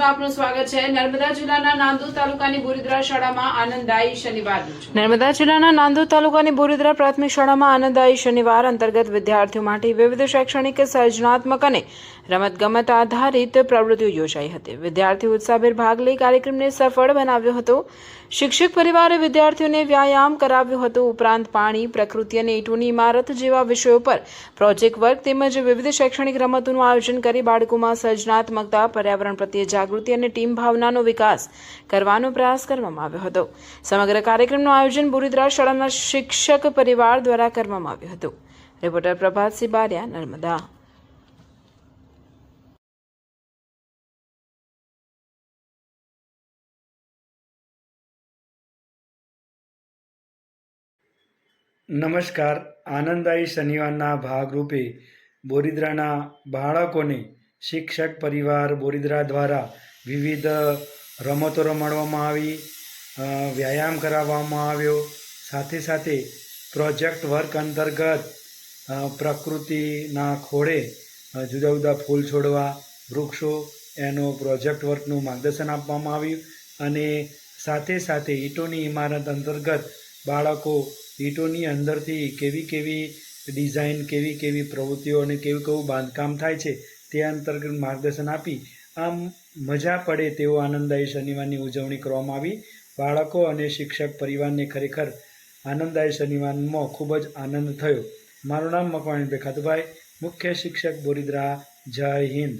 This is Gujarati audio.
ન્યૂઝમાં આપનું સ્વાગત છે। નર્મદા જિલ્લાના નાંદોદ તાલુકાની બોરીદ્રા શાળામાં આનંદદાયી શનિવાર નર્મદા જિલ્લાના નાંદોદ તાલુકાની બોરીદ્રા પ્રાથમિક શાળામાં આનંદદાયી શનિવાર અંતર્ગત વિદ્યાર્થીઓ માટે વિવિધ શૈક્ષણિક સર્જનાત્મક અને રમતગમત આધારિત પ્રવૃત્તિઓ યોજાઈ હતી। વિદ્યાર્થીઓ ઉત્સાહભેર ભાગ લઈ કાર્યક્રમને સફળ બનાવ્યો હતો। શિક્ષક પરિવારે વિદ્યાર્થીઓને વ્યાયામ કરાવ્યો હતો। ઉપરાંત પાણી, પ્રકૃતિ અને ઈંટોની ઇમારત જેવા વિષયો પર પ્રોજેક્ટ વર્ક તેમજ વિવિધ શૈક્ષણિક રમતોનું આયોજન કરી બાળકોમાં સર્જનાત્મકતા, પર્યાવરણ પ્રત્યે જાગૃતિ અને ટીમ ભાવનાનો વિકાસ કરવાનો પ્રયાસ કરવામાં આવ્યો હતો। સમગ્ર કાર્યક્રમનું આયોજન બોરીદ્રા શાળાના શિક્ષક પરિવાર દ્વારા કરવામાં આવ્યું હતું। રિપોર્ટર પ્રભાતસિંહ બારિયા, નર્મદા। નમસ્કાર। આનંદદાયી શનિવારના ભાગરૂપે બોરીદ્રાના બાળકોને શિક્ષક પરિવાર બોરીદ્રા દ્વારા વિવિધ રમતો રમાડવામાં આવી, વ્યાયામ કરાવવામાં આવ્યો। સાથે સાથે પ્રોજેક્ટ વર્ક અંતર્ગત પ્રકૃતિના ખોળે જુદા જુદા ફૂલ છોડવા, વૃક્ષો એનો પ્રોજેક્ટ વર્કનું માર્ગદર્શન આપવામાં આવ્યું અને સાથે સાથે ઈંટોની ઇમારત અંતર્ગત બાળકો ઈંટોની અંદરથી કેવી કેવી ડિઝાઇન, કેવી કેવી પ્રવૃત્તિઓ અને કેવું કેવું બાંધકામ થાય છે તે અંતર્ગત માર્ગદર્શન આપી આમ મજા પડે તેવો આનંદદાયી શનિવારની ઉજવણી કરવામાં આવી। બાળકો અને શિક્ષક પરિવારને ખરેખર આનંદદાયી શનિવારમાં ખૂબ જ આનંદ થયો। મારું નામ મકવાણી ખાતુભાઈ, મુખ્ય શિક્ષક બોરીદ્રા। જય હિન્દ।